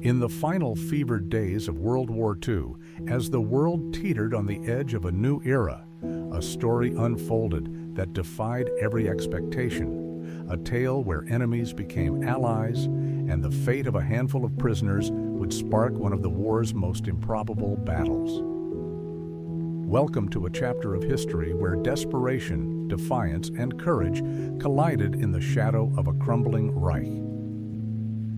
In the final fevered days of World War II, as the world teetered on the edge of a new era, a story unfolded that defied every expectation, a tale where enemies became allies, and the fate of a handful of prisoners would spark one of the war's most improbable battles. Welcome to a chapter of history where desperation, defiance, and courage collided in the shadow of a crumbling Reich.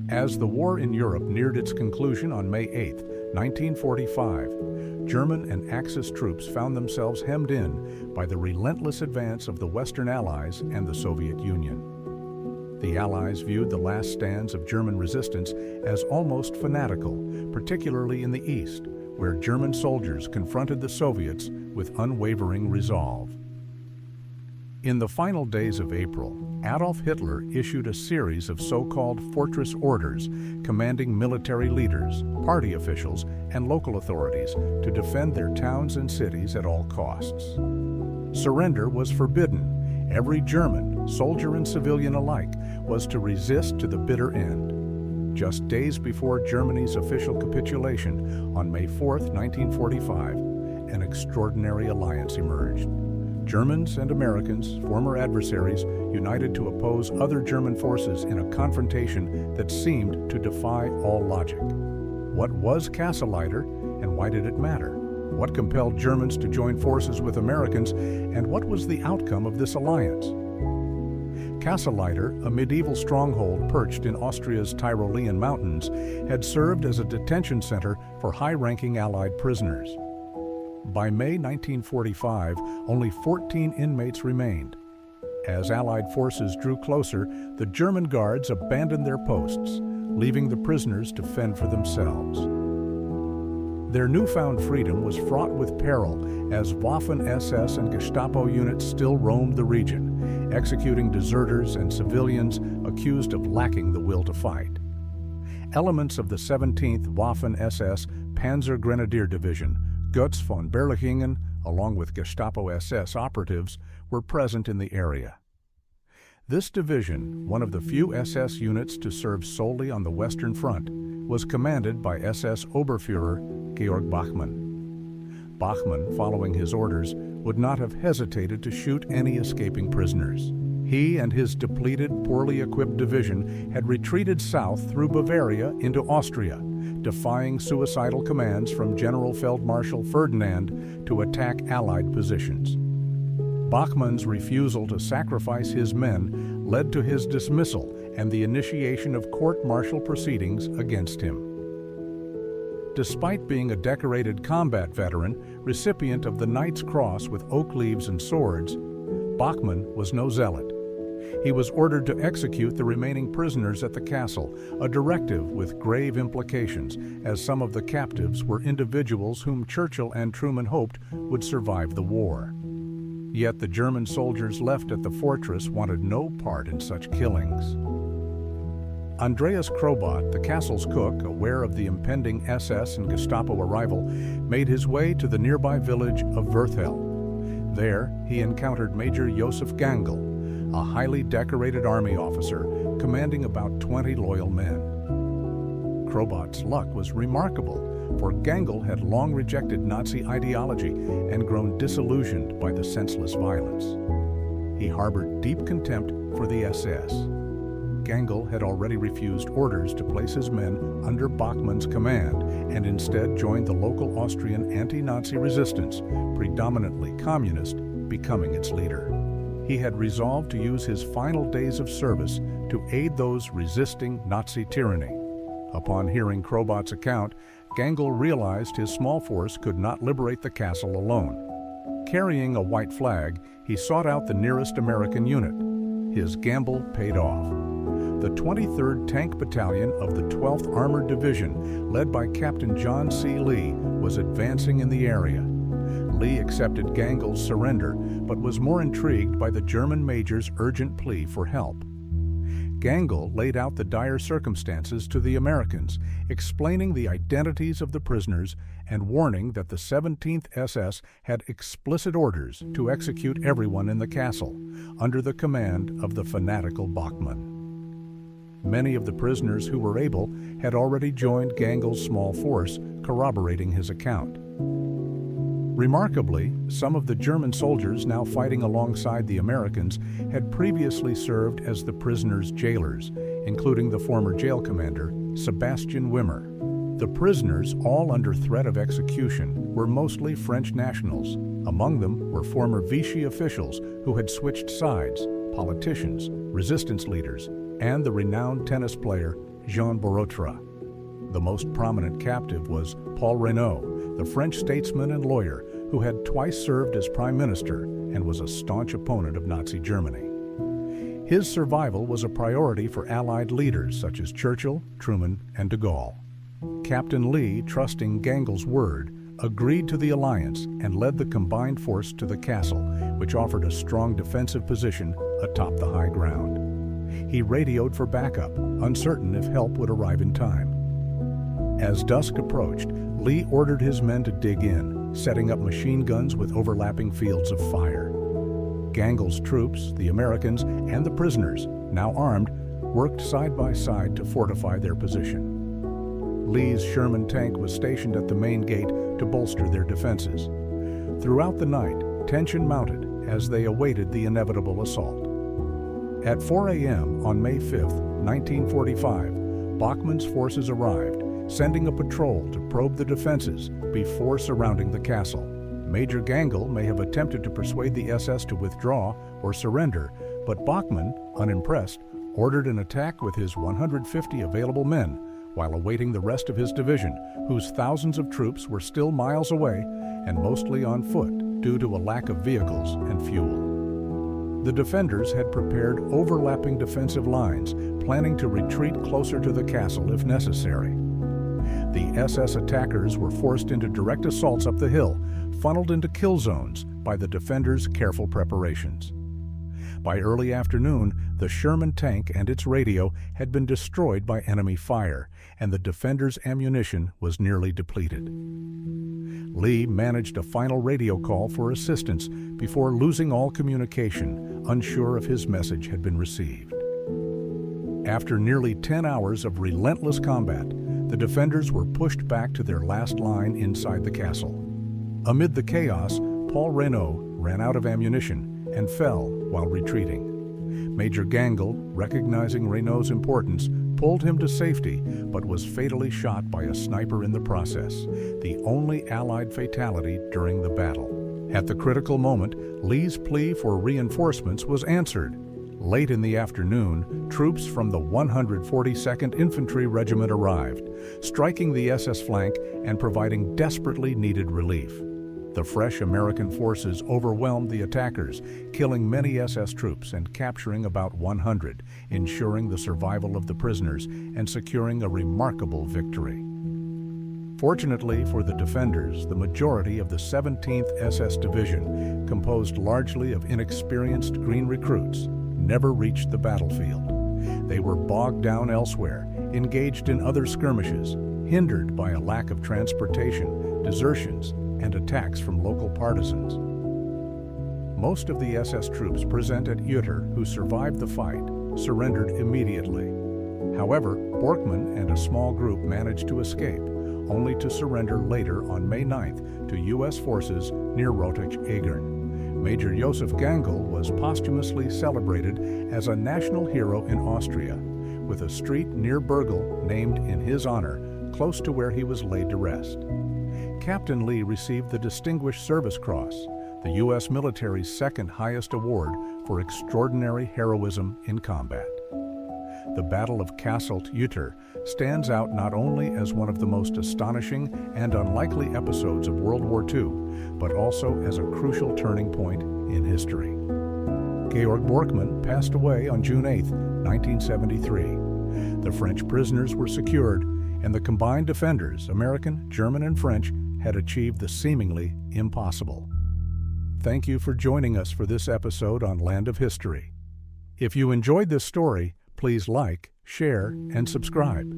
As the war in Europe neared its conclusion on May 8, 1945, German and Axis troops found themselves hemmed in by the relentless advance of the Western Allies and the Soviet Union. The Allies viewed the last stands of German resistance as almost fanatical, particularly in the East, where German soldiers confronted the Soviets with unwavering resolve. In the final days of April, Adolf Hitler issued a series of so-called fortress orders commanding military leaders, party officials, and local authorities to defend their towns and cities at all costs. Surrender was forbidden. Every German, soldier and civilian alike, was to resist to the bitter end. Just days before Germany's official capitulation, on May 4, 1945, an extraordinary alliance emerged. Germans and Americans, former adversaries, united to oppose other German forces in a confrontation that seemed to defy all logic. What was Castle-Itter, and why did it matter? What compelled Germans to join forces with Americans, and what was the outcome of this alliance? Castle-Itter, a medieval stronghold perched in Austria's Tyrolean mountains, had served as a detention center for high-ranking Allied prisoners. By May 1945, only 14 inmates remained. As Allied forces drew closer, the German guards abandoned their posts, leaving the prisoners to fend for themselves. Their newfound freedom was fraught with peril as Waffen-SS and Gestapo units still roamed the region, executing deserters and civilians accused of lacking the will to fight. Elements of the 17th Waffen-SS Panzer Grenadier Division, Götz von Berlichingen, along with Gestapo SS operatives, were present in the area. This division, one of the few SS units to serve solely on the Western Front, was commanded by SS Oberfuhrer Georg Bachmann. Bachmann, following his orders, would not have hesitated to shoot any escaping prisoners. He and his depleted, poorly equipped division had retreated south through Bavaria into Austria, defying suicidal commands from General Feldmarschall Ferdinand to attack Allied positions. Bachmann's refusal to sacrifice his men led to his dismissal and the initiation of court-martial proceedings against him. Despite being a decorated combat veteran, recipient of the Knight's Cross with oak leaves and swords, Bachmann was no zealot. He was ordered to execute the remaining prisoners at the castle, a directive with grave implications, as some of the captives were individuals whom Churchill and Truman hoped would survive the war. Yet the German soldiers left at the fortress wanted no part in such killings. Andreas Krobot, the castle's cook, aware of the impending SS and Gestapo arrival, made his way to the nearby village of Werthel. There, he encountered Major Josef Gangl, a highly decorated army officer commanding about 20 loyal men. Krobot's luck was remarkable, for Gangl had long rejected Nazi ideology and grown disillusioned by the senseless violence. He harbored deep contempt for the SS. Gangl had already refused orders to place his men under Bachmann's command and instead joined the local Austrian anti-Nazi resistance, predominantly communist, becoming its leader. He had resolved to use his final days of service to aid those resisting Nazi tyranny. Upon hearing Krobot's account, Gangl realized his small force could not liberate the castle alone. Carrying a white flag, he sought out the nearest American unit. His gamble paid off. The 23rd Tank Battalion of the 12th Armored Division, led by Captain John C. Lee, was advancing in the area. Lee accepted Gangl's surrender, but was more intrigued by the German major's urgent plea for help. Gangl laid out the dire circumstances to the Americans, explaining the identities of the prisoners and warning that the 17th SS had explicit orders to execute everyone in the castle, under the command of the fanatical Bachmann. Many of the prisoners who were able had already joined Gangel's small force, corroborating his account. Remarkably, some of the German soldiers now fighting alongside the Americans had previously served as the prisoners' jailers, including the former jail commander, Sebastian Wimmer. The prisoners, all under threat of execution, were mostly French nationals. Among them were former Vichy officials who had switched sides, politicians, resistance leaders, and the renowned tennis player Jean Borotra. The most prominent captive was Paul Reynaud, the French statesman and lawyer who had twice served as prime minister and was a staunch opponent of Nazi Germany. His survival was a priority for Allied leaders such as Churchill, Truman, and de Gaulle. Captain Lee, trusting Gangel's word, agreed to the alliance and led the combined force to the castle, which offered a strong defensive position atop the high ground. He radioed for backup, uncertain if help would arrive in time. As dusk approached, Lee ordered his men to dig in, setting up machine guns with overlapping fields of fire. Gangel's troops, the Americans, and the prisoners, now armed, worked side by side to fortify their position. Lee's Sherman tank was stationed at the main gate to bolster their defenses. Throughout the night, tension mounted as they awaited the inevitable assault. At 4 a.m. on May 5, 1945, Bachmann's forces arrived, sending a patrol to probe the defenses before surrounding the castle. Major Gangel may have attempted to persuade the SS to withdraw or surrender, but Bachmann, unimpressed, ordered an attack with his 150 available men while awaiting the rest of his division, whose thousands of troops were still miles away and mostly on foot due to a lack of vehicles and fuel. The defenders had prepared overlapping defensive lines, planning to retreat closer to the castle if necessary. The SS attackers were forced into direct assaults up the hill, funneled into kill zones by the defenders' careful preparations. By early afternoon, the Sherman tank and its radio had been destroyed by enemy fire, and the defenders' ammunition was nearly depleted. Lee managed a final radio call for assistance before losing all communication, unsure if his message had been received. After nearly 10 hours of relentless combat, the defenders were pushed back to their last line inside the castle. Amid the chaos, Paul Reynaud ran out of ammunition and fell while retreating. Major Gangel, recognizing Reynaud's importance, pulled him to safety, but was fatally shot by a sniper in the process, the only Allied fatality during the battle. At the critical moment, Lee's plea for reinforcements was answered. Late in the afternoon, troops from the 142nd Infantry Regiment arrived, striking the SS flank and providing desperately needed relief. The fresh American forces overwhelmed the attackers, killing many SS troops and capturing about 100, ensuring the survival of the prisoners and securing a remarkable victory. Fortunately for the defenders, the majority of the 17th SS Division, composed largely of inexperienced green recruits, never reached the battlefield. They were bogged down elsewhere, engaged in other skirmishes, hindered by a lack of transportation, desertions, and attacks from local partisans. Most of the SS troops present at Utter who survived the fight surrendered immediately. However, Borkmann and a small group managed to escape, only to surrender later on May 9th to U.S. forces near Rotich-Egern. Major Josef Gangel was posthumously celebrated as a national hero in Austria, with a street near Bergel named in his honor, close to where he was laid to rest. Captain Lee received the Distinguished Service Cross, the U.S. military's second highest award for extraordinary heroism in combat. The Battle of Castle-Utter stands out not only as one of the most astonishing and unlikely episodes of World War II, but also as a crucial turning point in history. Georg Borkmann passed away on June 8, 1973. The French prisoners were secured, and the combined defenders, American, German, and French, had achieved the seemingly impossible. Thank you for joining us for this episode on Land of History. If you enjoyed this story, please like, share, and subscribe.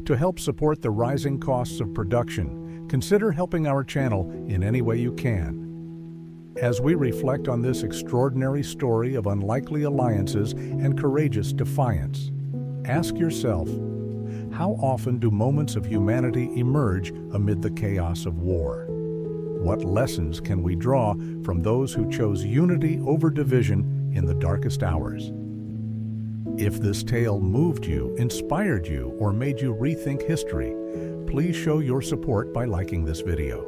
To help support the rising costs of production, consider helping our channel in any way you can. As we reflect on this extraordinary story of unlikely alliances and courageous defiance, Ask yourself, how often do moments of humanity emerge amid the chaos of war? What lessons can we draw from those who chose unity over division in the darkest hours? If this tale moved you, inspired you, or made you rethink history, please show your support by liking this video.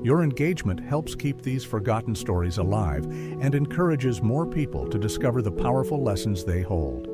Your engagement helps keep these forgotten stories alive and encourages more people to discover the powerful lessons they hold.